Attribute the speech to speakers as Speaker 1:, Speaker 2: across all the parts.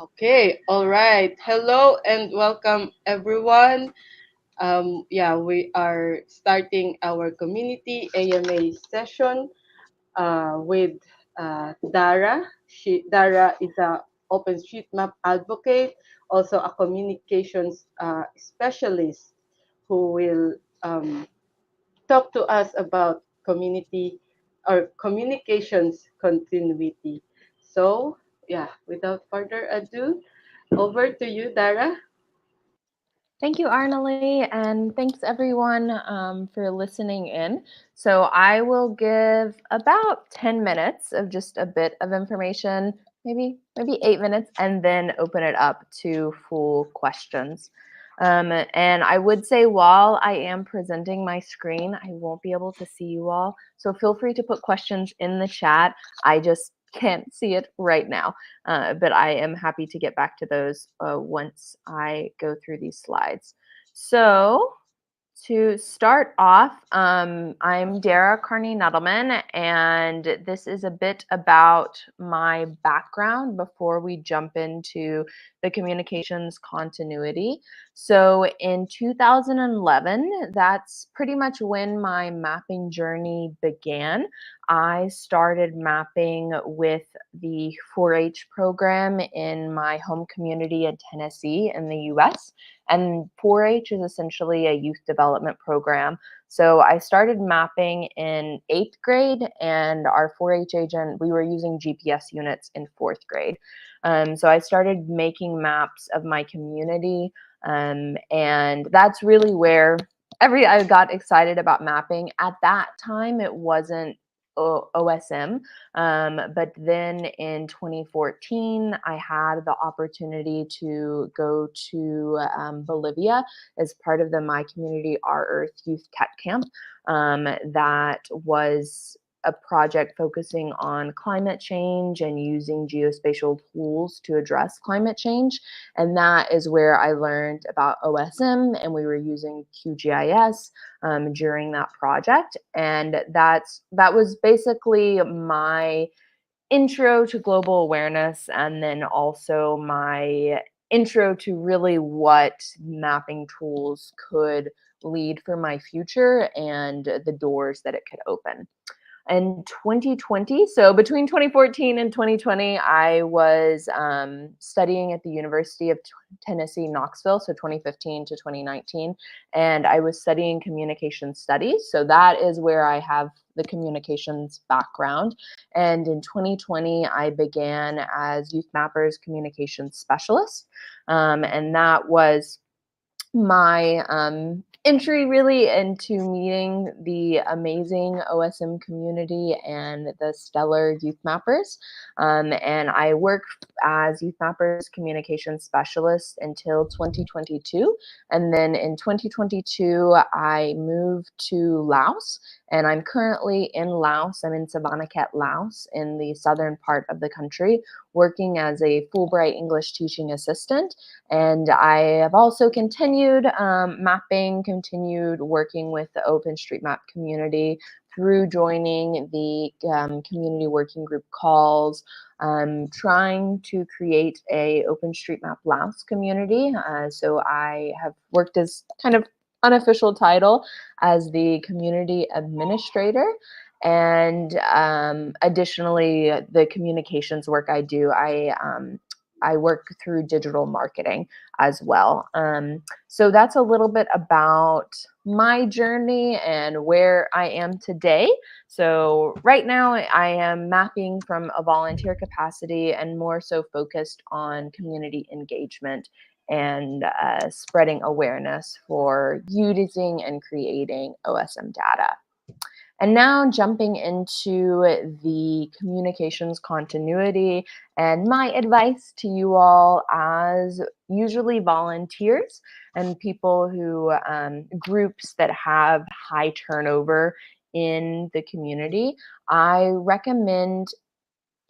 Speaker 1: Okay, all right. Hello and welcome everyone. We are starting our community AMA session with Dara. Dara is a OpenStreetMap advocate, also a communications specialist who will talk to us about community or communications continuity. So, without further ado, over to you, Dara.
Speaker 2: Thank you, Arnalee, and thanks everyone for listening in. So I will give about 10 minutes of just a bit of information, maybe 8 minutes, and then open it up to full questions. And I would say while I am presenting my screen, I won't be able to see you all. So feel free to put questions in the chat. I just can't see it right now. But I am happy to get back to those once I go through these slides. So to start off, I'm Dara Carney-Nedelman, and this is a bit about my background before we jump into the communications continuity. So in 2011, that's pretty much when my mapping journey began. I started mapping with the 4-H program in my home community in Tennessee in the US. And 4-H is essentially a youth development program. So I started mapping in 8th grade, and our 4-H agent, we were using GPS units in 4th grade. So I started making maps of my community, and that's really where I got excited about mapping. At that time, it wasn't OSM. But then in 2014, I had the opportunity to go to Bolivia as part of the My Community Our Earth Youth Tech Camp. That was a project focusing on climate change and using geospatial tools to address climate change. And that is where I learned about OSM, and we were using QGIS during that project. And that was basically my intro to global awareness, and then also my intro to really what mapping tools could lead for my future and the doors that it could open. In 2020, so between 2014 and 2020, I was studying at the University of Tennessee, Knoxville, so 2015 to 2019, and I was studying communication studies. So that is where I have the communications background. And in 2020, I began as Youth Mappers Communications Specialist, and that was my entry really into meeting the amazing OSM community and the stellar youth mappers. And I worked as Youth Mappers Communication Specialist until 2022. And then in 2022, I moved to Laos, and I'm currently in Laos. I'm in Savannakhet, Laos, in the southern part of the country, working as a Fulbright English teaching assistant. And I have also continued mapping, continued working with the OpenStreetMap community through joining the community working group calls, trying to create a OpenStreetMap Laos community. So I have worked as kind of unofficial title as the community administrator. And additionally, the communications work I do, I work through digital marketing as well. So that's a little bit about my journey and where I am today. So right now I am mapping from a volunteer capacity and more so focused on community engagement and spreading awareness for using and creating OSM data. And now jumping into the communications continuity and my advice to you all as usually volunteers and people who, groups that have high turnover in the community, I recommend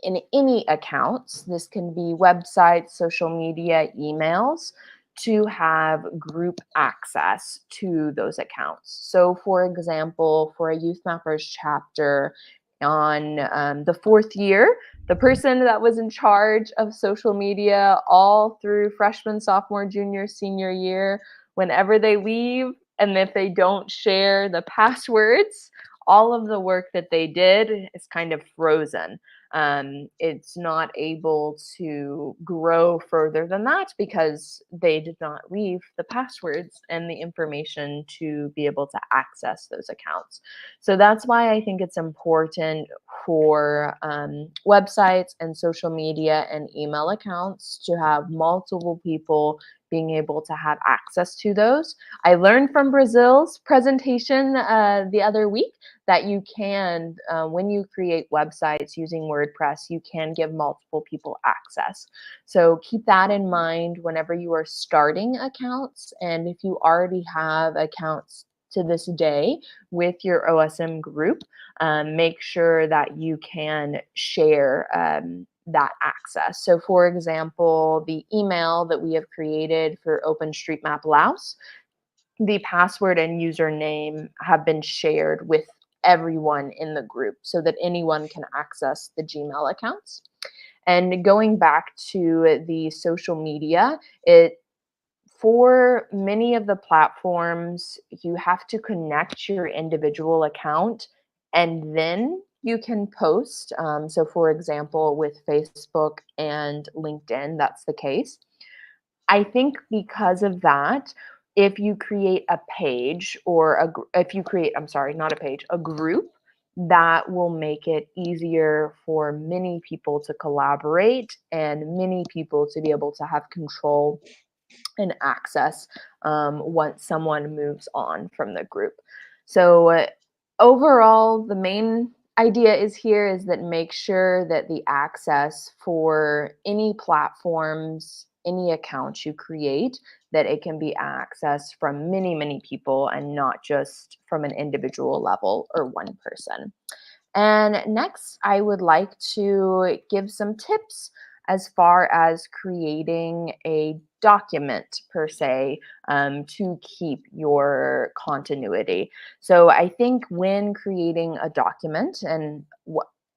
Speaker 2: in any accounts, this can be websites, social media, emails, to have group access to those accounts. So for example, for a Youth Mappers chapter On the fourth year, the person that was in charge of social media all through freshman, sophomore, junior, senior year, whenever they leave, and if they don't share the passwords, all of the work that they did is kind of frozen. It's not able to grow further than that because they did not leave the passwords and the information to be able to access those accounts. So that's why I think it's important for websites and social media and email accounts to have multiple people being able to have access to those. I learned from Brazil's presentation the other week that you can, when you create websites using WordPress, you can give multiple people access. So keep that in mind whenever you are starting accounts. And if you already have accounts to this day with your OSM group, make sure that you can share that access. So, for example, the email that we have created for OpenStreetMap Laos, the password and username have been shared with everyone in the group so that anyone can access the Gmail accounts. And going back to the social media, it for many of the platforms, you have to connect your individual account and then you can post. So, for example, with Facebook and LinkedIn, that's the case. I think because of that, if you create a page or if you create, I'm sorry, not a page, a group, that will make it easier for many people to collaborate and many people to be able to have control and access once someone moves on from the group. So overall, the main idea is that make sure that the access for any platforms, any accounts you create, that it can be accessed from many people and not just from an individual level or one person. And next, I would like to give some tips as far as creating a document per se to keep your continuity. So I think when creating a document, and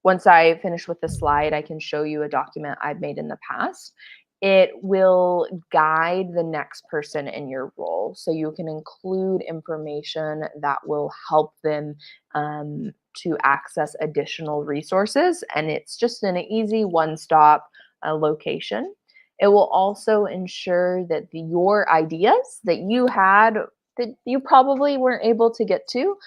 Speaker 2: once I finish with the slide, I can show you a document I've made in the past. It will guide the next person in your role. So you can include information that will help them to access additional resources. And it's just an easy one stop location. It will also ensure that your ideas that you had that you probably weren't able to get to,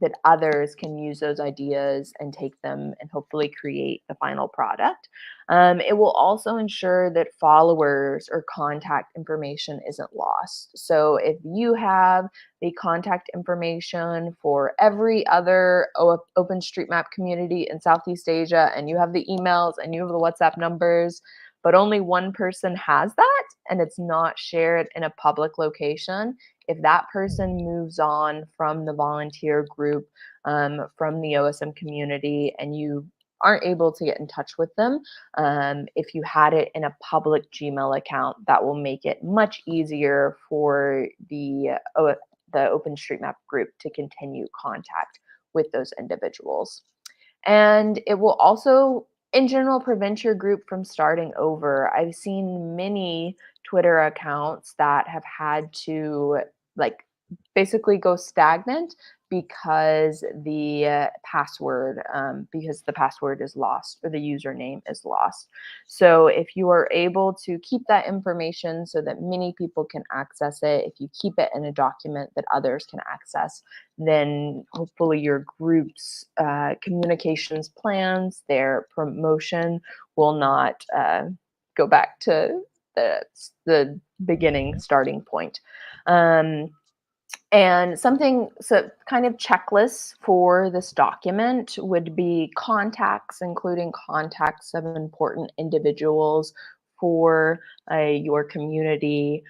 Speaker 2: that others can use those ideas and take them and hopefully create the final product. It will also ensure that followers or contact information isn't lost. So if you have the contact information for every other OpenStreetMap community in Southeast Asia, and you have the emails and you have the WhatsApp numbers, but only one person has that and it's not shared in a public location, if that person moves on from the volunteer group, from the OSM community, and you aren't able to get in touch with them, if you had it in a public Gmail account, that will make it much easier for the OpenStreetMap group to continue contact with those individuals. And it will also, in general, prevent your group from starting over. I've seen many Twitter accounts that have had to like basically go stagnant because the password is lost or the username is lost. So if you are able to keep that information so that many people can access it, if you keep it in a document that others can access, then hopefully your group's communications plans, their promotion will not go back to the beginning starting point. And something, so kind of checklists for this document would be contacts, including contacts of important individuals for your community,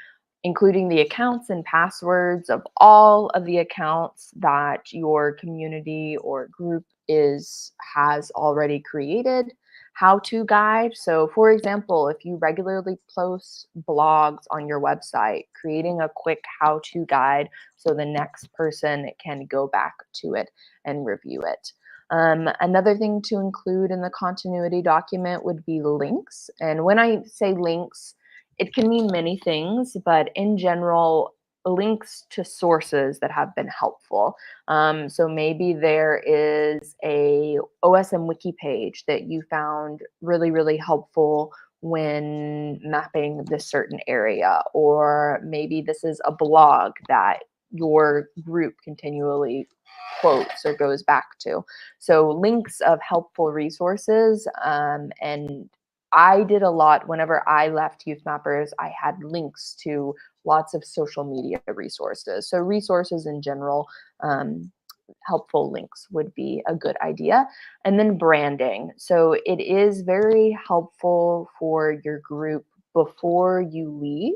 Speaker 2: including the accounts and passwords of all of the accounts that your community or group has already created. How-to guide. So for example, if you regularly post blogs on your website, creating a quick how-to guide so the next person can go back to it and review it. Another thing to include in the continuity document would be links. And when I say links, it can mean many things, but in general, links to sources that have been helpful. So maybe there is a OSM wiki page that you found really, really helpful when mapping this certain area, or maybe this is a blog that your group continually quotes or goes back to. So links of helpful resources, and I did a lot whenever I left Youth Mappers. I had links to lots of social media resources. So resources in general, helpful links would be a good idea. And then branding. So it is very helpful for your group before you leave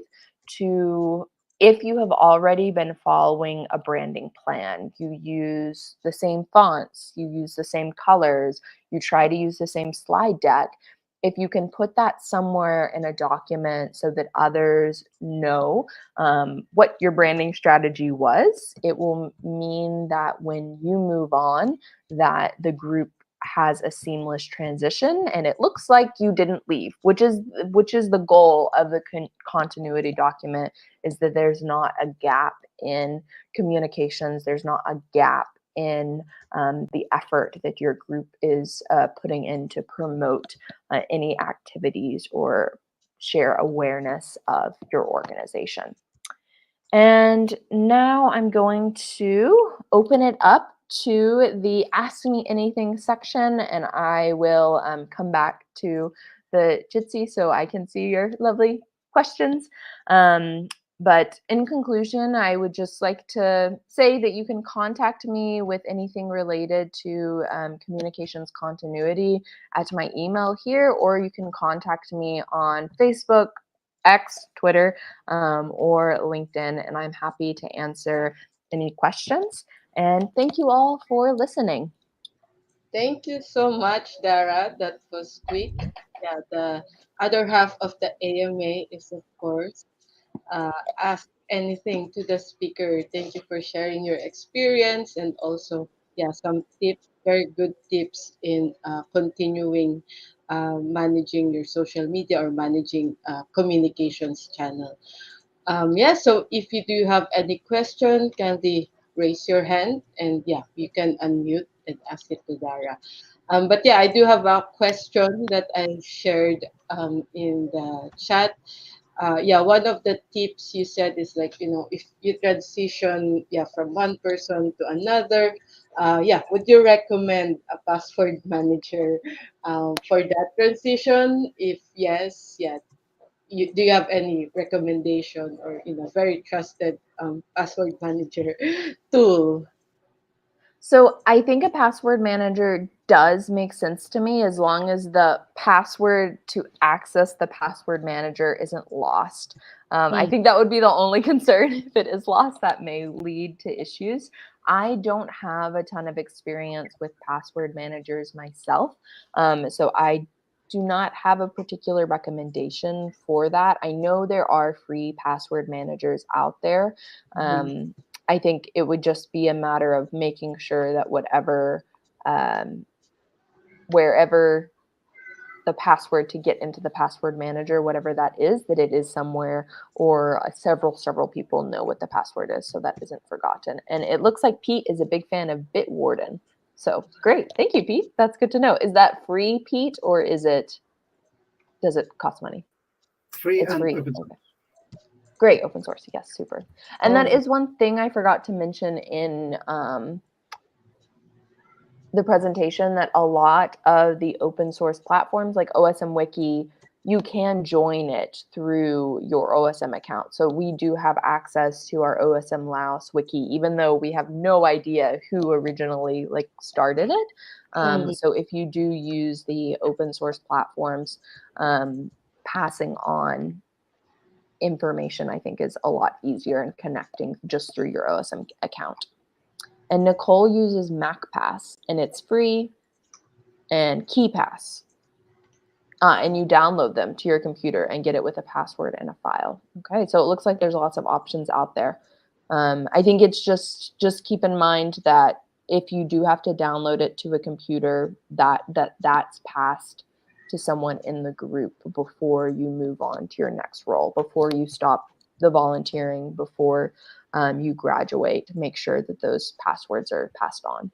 Speaker 2: to, if you have already been following a branding plan, you use the same fonts, you use the same colors, you try to use the same slide deck. If you can put that somewhere in a document so that others know what your branding strategy was, it will mean that when you move on, that the group has a seamless transition and it looks like you didn't leave, which is the goal of the continuity document, is that there's not a gap in communications, there's not a gap in the effort that your group is putting in to promote any activities or share awareness of your organization. And now I'm going to open it up to the Ask Me Anything section, and I will come back to the Jitsi so I can see your lovely questions. But in conclusion, I would just like to say that you can contact me with anything related to communications continuity at my email here, or you can contact me on Facebook, X, Twitter, or LinkedIn, and I'm happy to answer any questions. And thank you all for listening.
Speaker 1: Thank you so much, Dara. That was quick. Yeah, the other half of the AMA is, of course, ask anything to the speaker. Thank you for sharing your experience and also, yeah, some tips, very good tips in continuing managing your social media or managing communications channel. Yeah, so if you do have any question, kindly raise your hand and yeah, you can unmute and ask it to Dara. But yeah, I do have a question that I shared in the chat. Yeah, one of the tips you said is like, if you transition, yeah, from one person to another, yeah, would you recommend a password manager for that transition? If yes, yeah, do you have any recommendation or very trusted password manager tool?
Speaker 2: So I think a password manager does make sense to me as long as the password to access the password manager isn't lost. I
Speaker 1: Mm,
Speaker 2: think that would be the only concern. If it is lost, that may lead to issues. I don't have a ton of experience with password managers myself, so I do not have a particular recommendation for that. I know there are free password managers out there.
Speaker 1: mhm.
Speaker 2: I think it would just be a matter of making sure that um, wherever the password to get into the password manager, whatever that is, that it is somewhere, or several people know what the password is, so that isn't forgotten. And it looks like Pete is a big fan of Bitwarden. So great. Thank you, Pete. That's good to know. Is that free, Pete, or does it cost money?
Speaker 3: Free
Speaker 2: It's
Speaker 3: and
Speaker 2: free.
Speaker 3: open source.
Speaker 2: Okay. Great, open source. Yes, super. And that
Speaker 1: Oh,
Speaker 2: is one thing I forgot to mention in the presentation, that a lot of the open source platforms like OSM Wiki, you can join it through your OSM account. So we do have access to our OSM Laos wiki, even though we have no idea who originally started it.
Speaker 1: mm,
Speaker 2: So if you do use the open source platforms, passing on information, I think, is a lot easier in connecting just through your OSM account. And Nicole uses MacPass, and it's free, and KeyPass. And you download them to your computer and get it with a password and a file. Okay, so it looks like there's lots of options out there. I think it's just keep in mind that if you do have to download it to a computer, that's passed to someone in the group before you move on to your next role, before you stop the volunteering, before you graduate. Make sure that those passwords are passed on,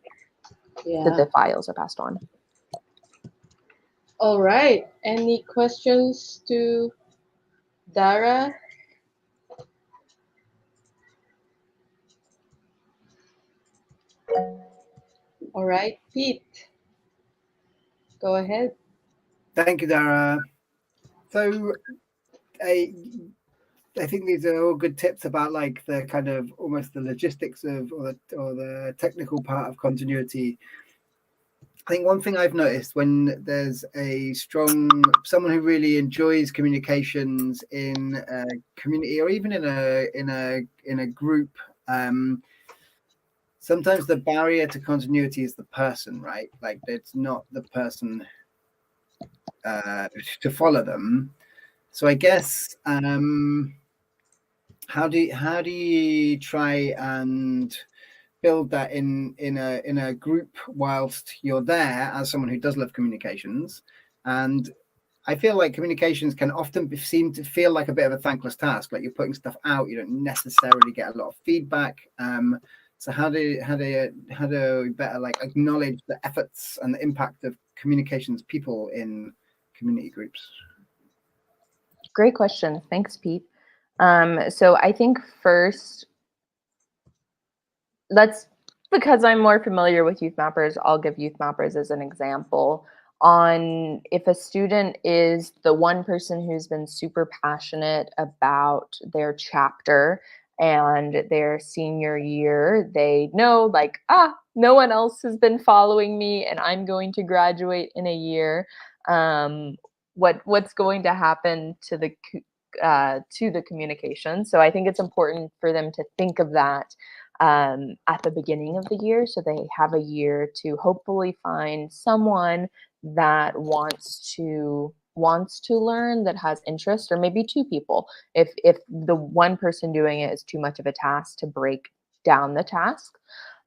Speaker 2: that
Speaker 1: Yeah.
Speaker 2: the files are passed on.
Speaker 1: All right. Any questions to Dara? All right, Pete, go ahead.
Speaker 3: Thank you, Dara. So I think these are all good tips about like the kind of almost the logistics of or the technical part of continuity. I think one thing I've noticed when there's a strong someone who really enjoys communications in a community or even in a group, sometimes the barrier to continuity is the person, right? Like it's not the person to follow them. So I guess how do you try and build that in a group whilst you're there as someone who does love communications? And I feel like communications can often seem to feel like a bit of a thankless task. Like you're putting stuff out, you don't necessarily get a lot of feedback. So how do better like acknowledge the efforts and the impact of communications people in community groups?
Speaker 2: Great question. Thanks, Pete. So I think first, let's, because I'm more familiar with youth mappers, I'll give youth mappers as an example. On if a student is the one person who's been super passionate about their chapter and their senior year, they know like, no one else has been following me and I'm going to graduate in a year. What's going to happen to the communication? So I think it's important for them to think of that at the beginning of the year, so they have a year to hopefully find someone that wants to learn, that has interest, or maybe two people if the one person doing it is too much of a task, to break down the task.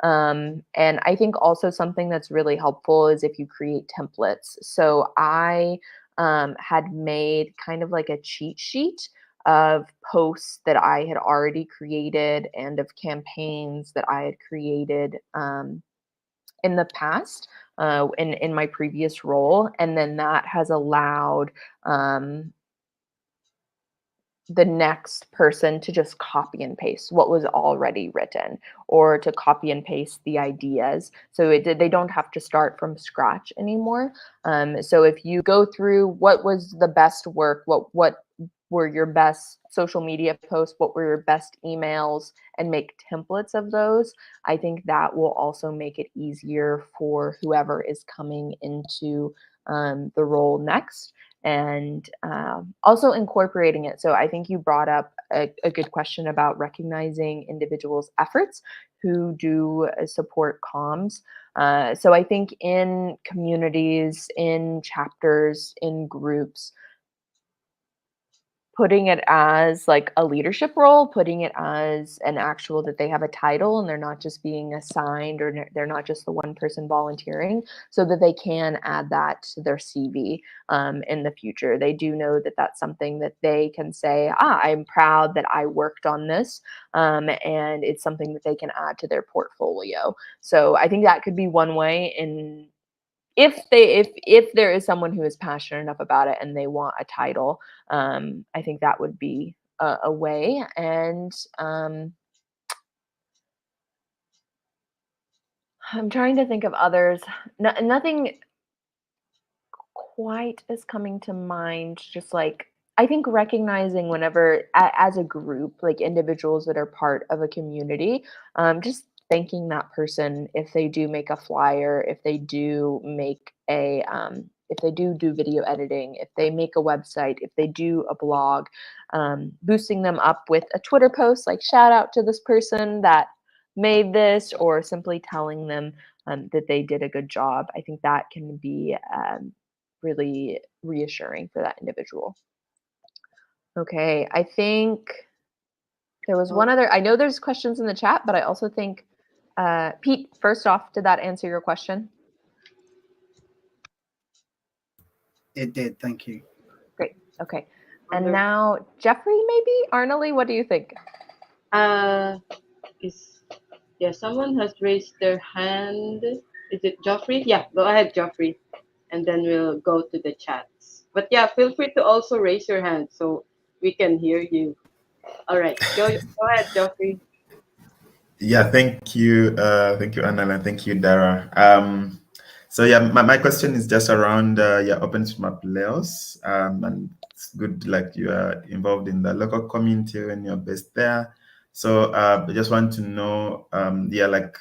Speaker 2: And I think also something that's really helpful is if you create templates. So I had made kind of like a cheat sheet of posts that I had already created and of campaigns that I had created in the past, in my previous role. And then that has allowed the next person to just copy and paste what was already written, or to copy and paste the ideas, so they don't have to start from scratch anymore. So if you go through what was the best work, what were your best social media posts, what were your best emails, and make templates of those, I think that will also make it easier for whoever is coming into the role next. And also incorporating it. So I think you brought up a good question about recognizing individuals' efforts who do support comms. So I think in communities, in chapters, in groups, putting it as like a leadership role, putting it as an actual that they have a title and they're not just being assigned, or they're not just the one person volunteering, so that they can add that to their CV in the future. They do know that that's something that they can say, I'm proud that I worked on this, and it's something that they can add to their portfolio. So I think that could be one way. In if there is someone who is passionate enough about it and they want a title, I think that would be a way. And I'm trying to think of others. Nothing quite is coming to mind. Just like, I think recognizing whenever as a group, like individuals that are part of a community, just thanking that person if they do make a flyer, if they do make if they do video editing, if they make a website, if they do a blog, boosting them up with a Twitter post like shout out to this person that made this, or simply telling them that they did a good job. I think that can be really reassuring for that individual. Okay, I think there was one other. I know there's questions in the chat, but I also think Pete, first off, did that answer your question?
Speaker 3: It did. Thank you.
Speaker 2: Great. Okay. And
Speaker 1: Wonderful.
Speaker 2: now, Jeffrey, maybe? Arnalee, what do you think?
Speaker 1: Uh, is yeah, someone has raised their hand. Is it Joffrey? Yeah, go ahead, Joffrey, and then we'll go to the chats. But yeah, feel free to also raise your hand so we can hear you. All right, go ahead, Joffrey.
Speaker 4: Yeah, thank you, Anna, and thank you, Dara. So yeah, my question is just around yeah, OpenStreetMap Laos, and it's good like you are involved in the local community when you're based there. So I just want to know, yeah, like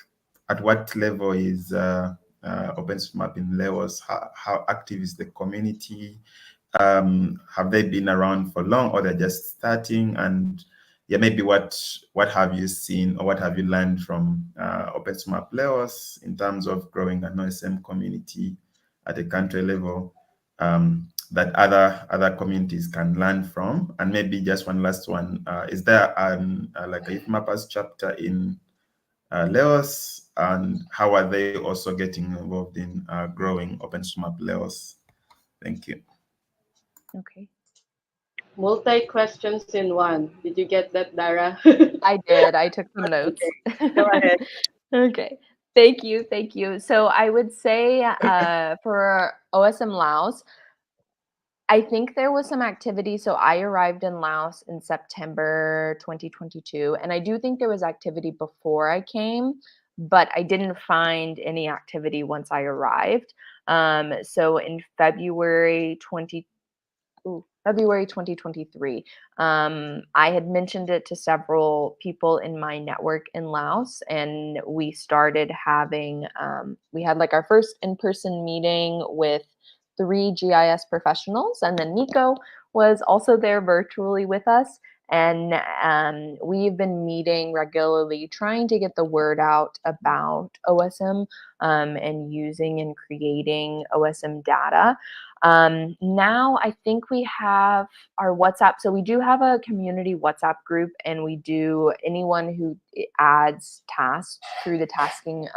Speaker 4: at what level is OpenStreetMap in Laos? How active is the community? Have they been around for long, or they're just starting? And yeah, maybe what have you seen or what have you learned from OpenStreetMap Laos in terms of growing an OSM community at a country level, that other communities can learn from? And maybe just one last one: is there like a Youth Mappers chapter in Laos, and how are they also getting involved in growing OpenStreetMap Laos? Thank you.
Speaker 2: Okay.
Speaker 1: Multi questions in one. Did you get that, Dara?
Speaker 2: I did. I took some notes.
Speaker 1: Okay, go ahead.
Speaker 2: Okay. Thank you. Thank you. So I would say for OSM Laos, I think there was some activity. So I arrived in Laos in September 2022, and I do think there was activity before I came, but I didn't find any activity once I arrived. So in February 2023. I had mentioned it to several people in my network in Laos, and we started having, we had like our first in person meeting with 3 GIS professionals, and then Nico was also there virtually with us. And we've been meeting regularly, trying to get the word out about OSM and using and creating OSM data. Now I think we have our WhatsApp. So we do have a community WhatsApp group, and we do anyone who adds tasks through the tasking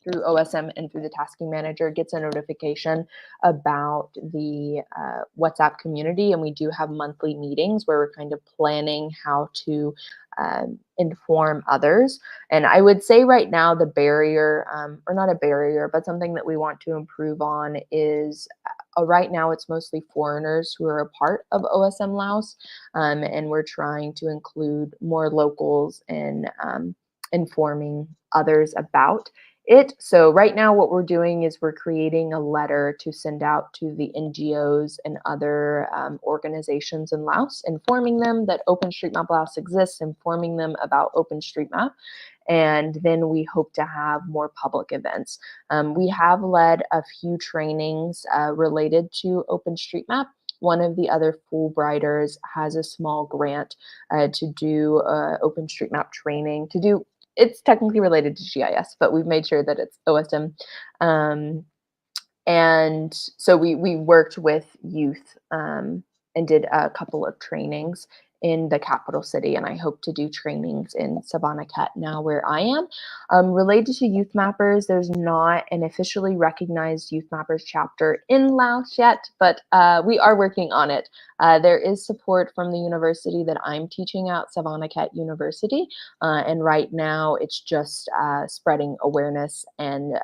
Speaker 2: through OSM and through the tasking manager gets a notification about the WhatsApp community. And we do have monthly meetings where we're kind of planning how to inform others. And I would say right now the barrier, or not a barrier, but something that we want to improve on is right now it's mostly foreigners who are a part of OSM Laos. And we're trying to include more locals in informing others about it. So right now what we're doing is we're creating a letter to send out to the NGOs and other organizations in Laos, informing them that OpenStreetMap Laos exists, informing them about OpenStreetMap. And then we hope to have more public events. We have led a few trainings related to OpenStreetMap. One of the other Fulbrighters has a small grant to do OpenStreetMap training, to do, it's technically related to GIS, but we've made sure that it's OSM. And so we worked with youth and did a couple of trainings in the capital city, and I hope to do trainings in Savannah Cat now where I am. Related to Youth Mappers, there's not an officially recognized Youth Mappers chapter in Laos yet, but we are working on it. There is support from the university that I'm teaching at, Savannah Cat University, and right now it's just spreading awareness and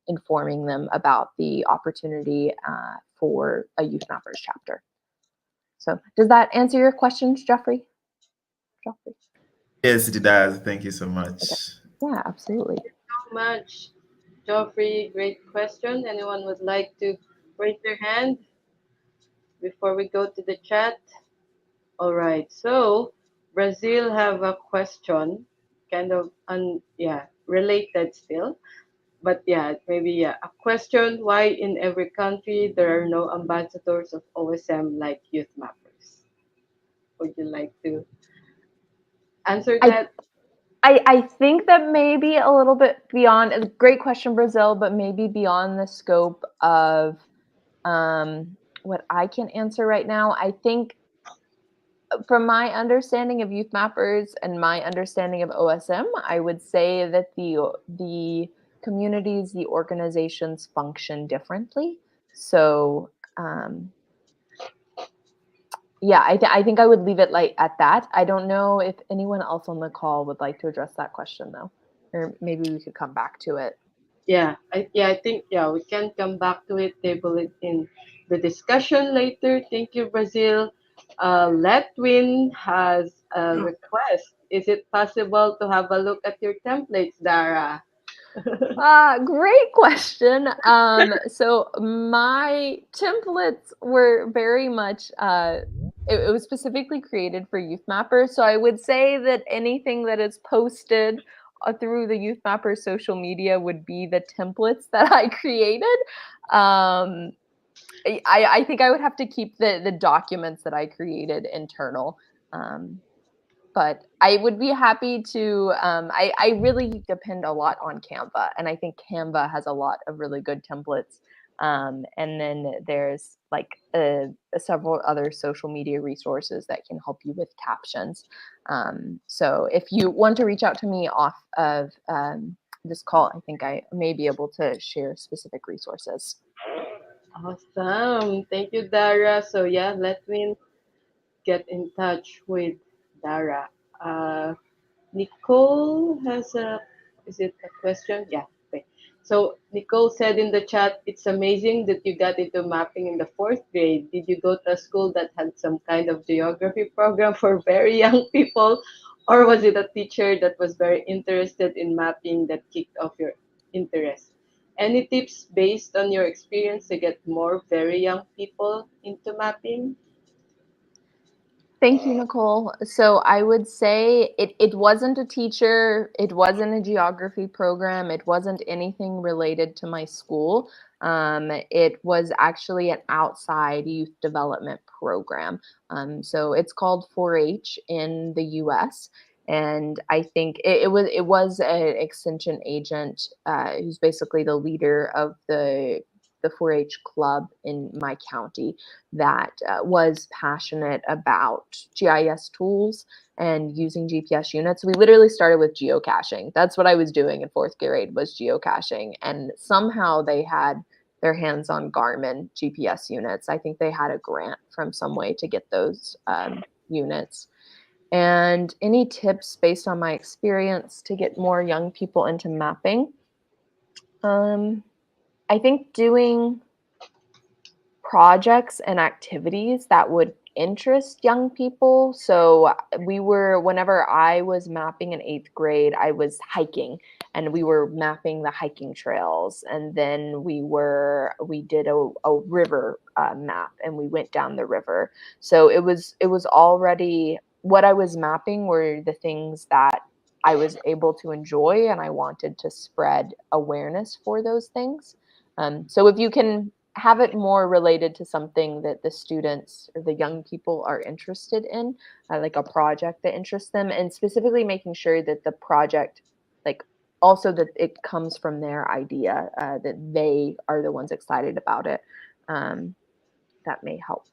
Speaker 2: informing them about the opportunity for a Youth Mappers chapter. So does that answer your questions, Jeffrey?
Speaker 4: Yes, it does. Thank you so
Speaker 2: Okay.
Speaker 4: much.
Speaker 2: Yeah, absolutely.
Speaker 1: So much, Joffrey. Great question. Anyone would like to raise their hand before we go to the chat? All right. So Brazil have a question, kind of related still. But yeah, maybe yeah, a question: why in every country there are no ambassadors of OSM like Youth Mappers? Would you like to answer
Speaker 2: I
Speaker 1: that?
Speaker 2: I think that maybe a little bit beyond, a great question, Brazil, but maybe beyond the scope of what I can answer right now. I think from my understanding of youth mappers and my understanding of OSM, I would say that the communities, the organizations function differently. So yeah, I think I would leave it like at that. I don't know if anyone else on the call would like to address that question though, or maybe we could come back to it.
Speaker 1: I think we can come back to it, table it in the discussion later. Thank you, Brazil. Letwin has a request. Is it possible to have a look at your templates, Dara?
Speaker 2: Great question. So my templates were very much it was specifically created for Youth Mapper. So I would say that anything that is posted through the Youth Mapper social media would be the templates that I created. I think I would have to keep the documents that I created internal. But I would be happy to. I really depend a lot on Canva, and I think Canva has a lot of really good templates. And then there's like several other social media resources that can help you with captions. So if you want to reach out to me off of this call, I think I may be able to share specific resources.
Speaker 1: Awesome. Thank you, Dara. So let me get in touch with Dara. Uh, Nicole has is it a question? Yeah. Okay. So Nicole said in the chat, it's amazing that you got into mapping in the fourth grade. Did you go to a school that had some kind of geography program for very young people? Or was it a teacher that was very interested in mapping that kicked off your interest? Any tips based on your experience to get more very young people into mapping?
Speaker 2: Thank you, Nicole. So I would say it wasn't a teacher, it wasn't a geography program, it wasn't anything related to my school. It was actually an outside youth development program. So it's called 4-H in the U.S. And I think it was an extension agent who's basically the leader of the 4-H club in my county that was passionate about GIS tools and using GPS units. We literally started with geocaching. That's what I was doing in fourth grade was geocaching. And somehow they had their hands on Garmin GPS units. I think they had a grant from some way to get those units. And any tips based on my experience to get more young people into mapping? I think doing projects and activities that would interest young people. So whenever I was mapping in 8th grade, I was hiking and we were mapping the hiking trails. And then we did a river map and we went down the river. So it was already what I was mapping were the things that I was able to enjoy and I wanted to spread awareness for those things. So if you can have it more related to something that the students or the young people are interested in, like a project that interests them, and specifically making sure that the project, like also that it comes from their idea, that they are the ones excited about it. That may help.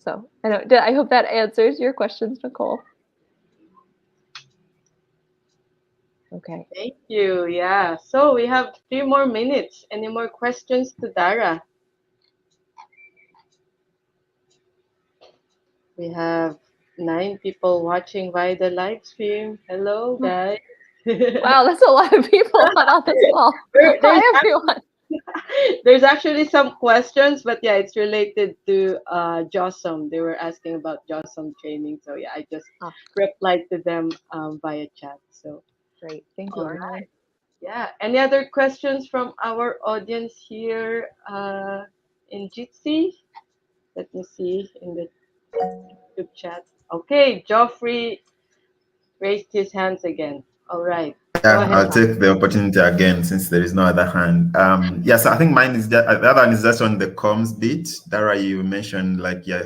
Speaker 2: So I hope that answers your questions, Nicole. Okay.
Speaker 1: Thank you. Yeah. So we have 3 more minutes. Any more questions to Dara? We have 9 people watching via the live stream. Hello, guys.
Speaker 2: Wow, that's a lot of people on this call.
Speaker 1: There- there's,
Speaker 2: Hi,
Speaker 1: actually,
Speaker 2: everyone.
Speaker 1: there's actually some questions, but it's related to JOSM. They were asking about JOSM training. So I just
Speaker 2: Oh,
Speaker 1: replied to them via chat. So
Speaker 2: great. Thank you,
Speaker 1: all
Speaker 2: Arnold.
Speaker 1: right. Yeah. Any other questions from our audience here in Jitsi? Let me see in the YouTube chat. Okay, Joffrey raised his hands again. All right. Go
Speaker 4: Yeah,
Speaker 1: ahead.
Speaker 4: I'll take the opportunity again since there is no other hand. Yes, I think mine is the other one is just on the comms bit. Dara, you mentioned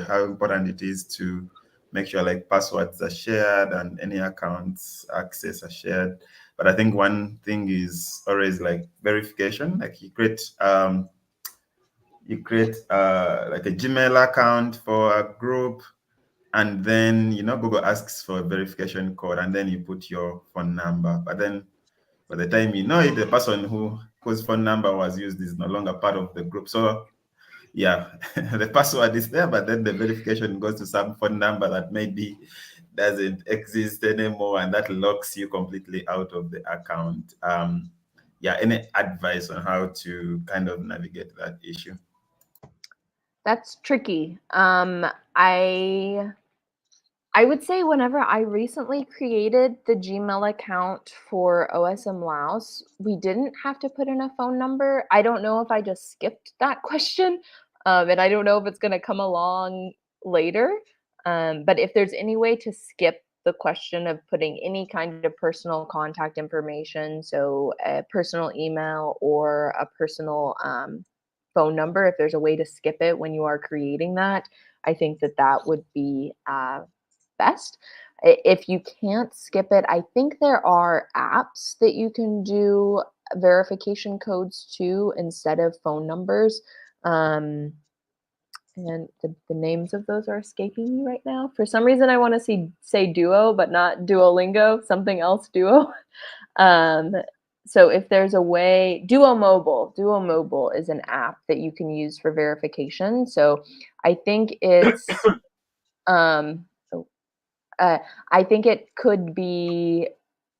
Speaker 4: how important it is to make sure like passwords are shared and any accounts access are shared. But I think one thing is always like verification. Like you create like a Gmail account for a group, and then Google asks for a verification code, and then you put your phone number. But then by the time you know it, the person whose phone number was used is no longer part of the group. So yeah, the password is there, but then the verification goes to some phone number that maybe doesn't exist anymore, and that locks you completely out of the account. Yeah, any advice on how to kind of navigate that issue?
Speaker 2: That's tricky. I would say whenever I recently created the Gmail account for OSM Laos, we didn't have to put in a phone number. I don't know if I just skipped that question, and I don't know if it's going to come along later. But if there's any way to skip the question of putting any kind of personal contact information, so a personal email or a personal phone number, if there's a way to skip it when you are creating that, I think that that would be best. If you can't skip it, I think there are apps that you can do verification codes to instead of phone numbers. And the names of those are escaping me right now. For some reason, I want to say Duo, but not Duolingo, something else Duo. Um, so if there's a way, Duo Mobile is an app that you can use for verification. So I think it's um, uh, I think it could be,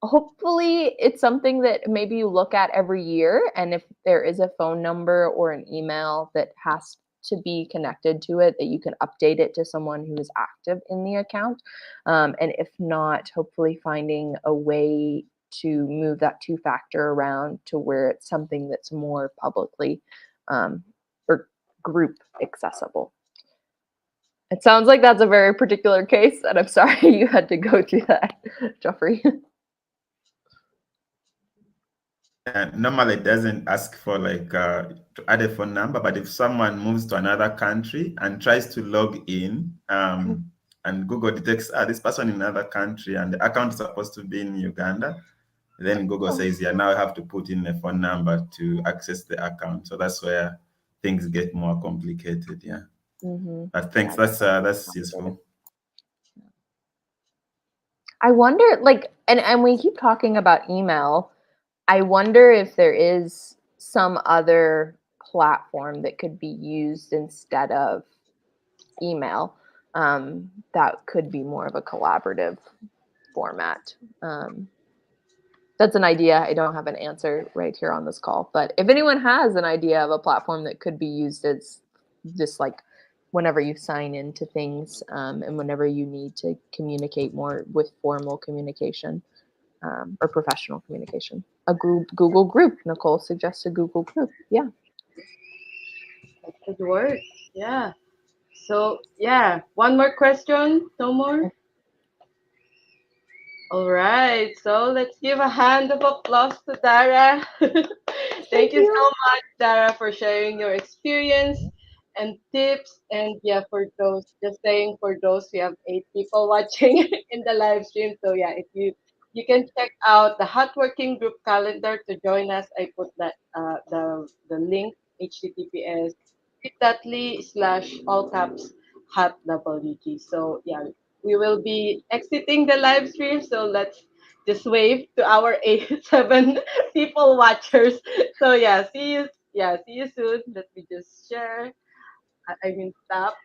Speaker 2: hopefully, it's something that maybe you look at every year. And if there is a phone number or an email that has to be connected to it, that you can update it to someone who is active in the account. And if not, hopefully finding a way to move that two-factor around to where it's something that's more publicly or group accessible. It sounds like that's a very particular case, and I'm sorry you had to go through that, Geoffrey.
Speaker 4: Normally, it doesn't ask for to add a phone number, but if someone moves to another country and tries to log in, and Google detects this person in another country and the account is supposed to be in Uganda, then Google says, yeah, now I have to put in a phone number to access the account. So that's where things get more complicated. Yeah. But thanks.
Speaker 2: Yeah,
Speaker 4: that's useful.
Speaker 2: I wonder, and we keep talking about email. I wonder if there is some other platform that could be used instead of email, that could be more of a collaborative format. That's an idea. I don't have an answer right here on this call, but if anyone has an idea of a platform that could be used as just like whenever you sign into things, and whenever you need to communicate more with formal communication, or professional communication, a Google group. Nicole suggests a Google group. Yeah.
Speaker 1: That could work. Yeah. So yeah, one more question. No more. All right. So let's give a hand of applause to Dara. Thank
Speaker 2: Thank
Speaker 1: you so
Speaker 2: you.
Speaker 1: much, Dara, for sharing your experience and tips. And yeah, for those, just saying, for those, we have 8 people watching in the live stream. So yeah, if you can check out the hot working group calendar to join us. I put that the link, https bit.ly/all caps hot WG. So yeah, we will be exiting the live stream. So let's just wave to our 7 people watchers. So yeah, see you. Yeah, see you soon. Let me just share. I mean, stop.